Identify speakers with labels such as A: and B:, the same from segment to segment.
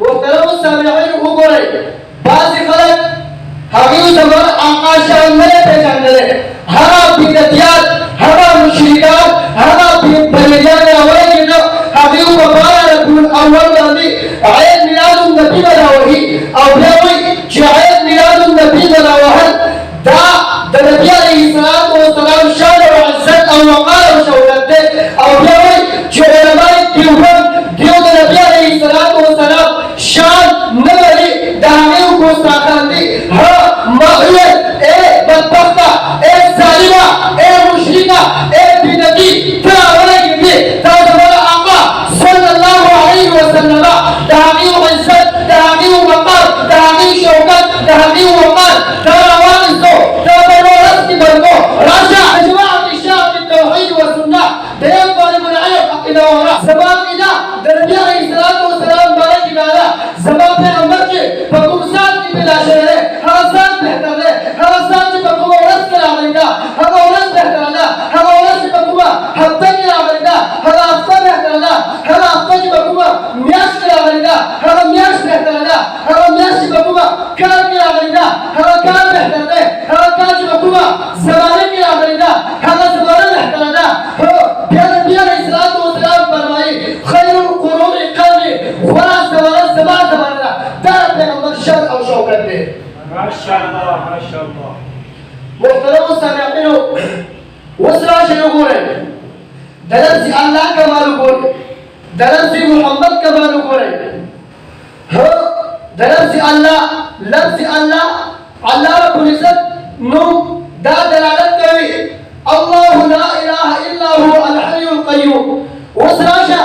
A: محترم السامعين وګورئ بعضې خلک هغوی زموږ آقا شان نه یې پېژندلی هغه بدعتیات هغه مشرکان هغه بریلیان راولګېده هغوی په باره ربیع الاول باندې عید میلاد النبي به راوهي او بیا وایي چې عید میلاد النبي به راوهل دا د نبي علیه السلام شان او عزت او وقار او شهرت دی او بیا وایي چې علماء دیوبند دیو د نبي علیه السلام شان نه لري د هغې ګستاخان دي مغلط اے بدبختہ اے ظالمہ اے مشرکہ اے بدعتی تراولے گی تا زمان آقا صلی اللہ علیہ وسلم دہاغی عزت دہاغی وقار دہاغی شوکت دہاغی وقار تراوان دو تبرورت کی بلکو راجع اجماع اشاعت التوحید والسنہ دیم طالب العلم عقیدہ ورا زمان اینا نبی علیہ السلام بارک گالا زمان پیغمبر کے حکم سات کی پیدا شہر ہے حرسان بہتر ہے حرسان سے بکوبہ ورس کے راغلی دا حقا ورس بہتر دا حقا ورس سے بکوبہ ہفتہ کی راغلی دا حقا ہفتہ بہتر دا حقا ہفتہ کی بکوبہ میاش کے راغلی دا حقا میاش بہتر دا حقا میاش کی بکوبہ کار کی راغلی دا حقا کار بہتر دا حقا کار کی بکوبہ زمانے کی راغلی دا حقا زمانہ بہتر دا نبی علیہ السلام فرمائی خیر القرون قرنی غرا زمان دا دار پیغمبر شان او شوکت دے ماشاءاللہ ماشاءاللہ محترم السامعین وسرا شنو گورے دلفظ اللہ کا مالو گورے دلفظ محمد کا مالو گورے دلفظ اللہ لفظ اللہ اللہ رب العزت نو دا دلالت کوي الله لا اله الا هو الحي القيوم وسراشا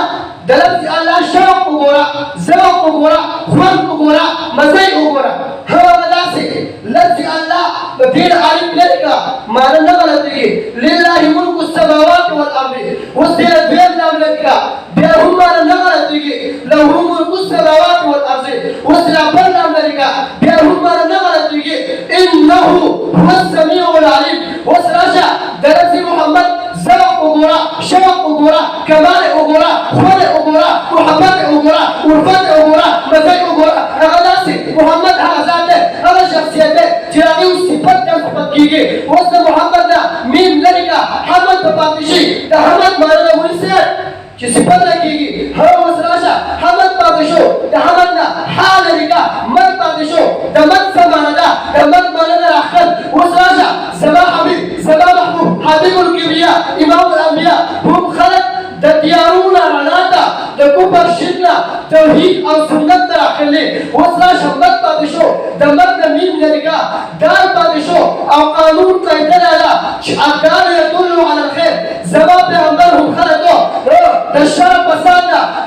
A: دلفظ الله شوق وګورا ذوق وګورا خوند وګورا مزه وګورا هغه داسې لفظ الله دیر عالم لريكا معنا نه غلطي لله ملك السماوات والارض وسير دیر نام لريكا بیا هم معنا نه غلطي له ملك السماوات والارض وسير بل نام لريكا بیا هم معنا نه غلطي انه هو السميع العليم وسراشا دلفظ محمد ذوق وګورا شوق وګورا کمال وګورا خوند وګورا محبت وګورا عرفت وګورا مزه وګورا هغه داسې محمد هغه ذات دی هغه شخصیت دی چې هغه صفت ته صفت کیږي اوس د محمد نه میم لري کا حمد په پاتې شي د حمد معنا ونیسه چې صفت نه کیږي هغه اوس راشه حمد پاتې شو د حمد نه حال لري کا مد پاتې شو د مد سمانه ده د مد معنا نه راخل اوس راشه زما حبیب زما محبوب حبیب الکبریا امام الانبیاء هم خلق د دیارونه رڼا ته د کفر شرک نه توحید او سنت ته راخلي اوس راشه مد پاتې شو د مد نه میم لري کا دال پاتې شو او قانون قاعده ده چې اقدار يدل على الخير زما پیغمبر هم خلقو د شر فساد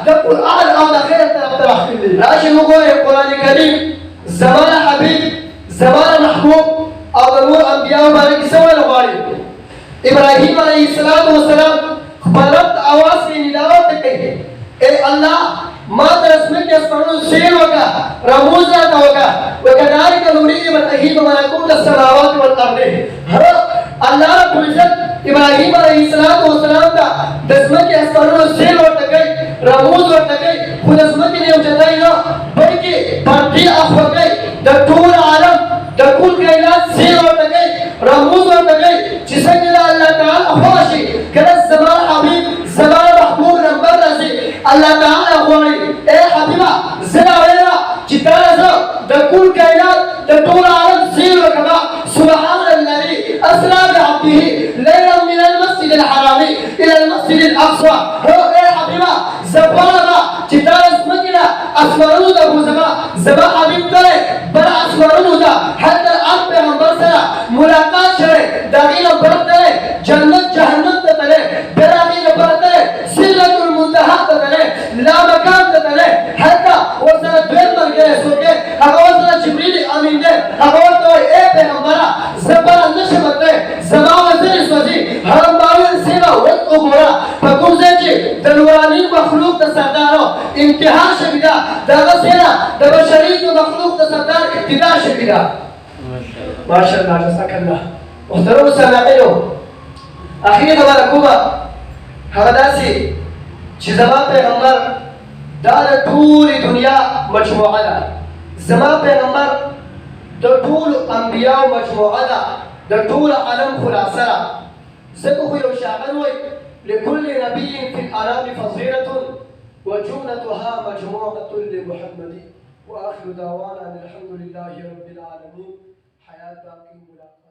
A: د قران او د خیر طرف ته راخلي راشه وګورئ قران کریم زما حبیب زما محبوب او د نور انبیاء باندې سوال غواړي ابراهیم علیه السلام خپل رب आवाज کې نداوت کوي اے الله ما ترسمه کې اسمانو سیر وکا رموز راته وکا وکذالک نريد متهيب ملکوت السماوات والارض الله رب العزت ابراهیم علیه السلام ته دسمه کې اسمانو سیر ورته کوي رموز ورته کوي خو دسمه کې یو چتای نه بلکې پردي اخوږي د ټول عالم د ټول کائنات سیر ورته کوي رموز ورته کوي چې څنګه الله تعالی خوشي کله زما حبيب زما محبوب نمبر راځي الله تعالی غواړي اے حبيبا زړه وینا چې تاسو د ټول کائنات د ټول عالم سیر وکړه سبحان الذي اسرا بعبده ليلا من المسجد الحرام الى المسجد الاقصى هو اے حبيبا زبانا چې تاسو مګنا اسمانو د زما حبيب ته بل اسمانو دا حتی ان پیغمبر سره ملاقات شوه دغه برته جنت جهنم ته تله برابر برته سدرۃ المنتهى ته تله لا مکان ته تله حتی ورسره دوی مرګه سوګه هغه ورسره جبرئیل امین ده هغه ورته اے پیغمبر زبر نشمته زما وزیر سوځي حرم باندې سیوا وګورا په کوم ځای چې د نوراني مخلوق د سردارو امتحان شویدا دغه سینا د بشری مخلوق د سردار ابتدا شویدا ماشاءالله جزاك الله محترم السامعين اخیری خبره کومه هغه داسې چې زما پیغمبر دار طول دنيا مجموعة زمان پیغمبر د ټول انبیاء مجموعه ده د ټول عالم خلاصه ځکه خو یو شاعر وایي لكل نبي في الأنام فصيلة وجملتها مجموعة لمحمد وآخر دعوانا الحمد لله رب العالمين حياة باقي ملاقات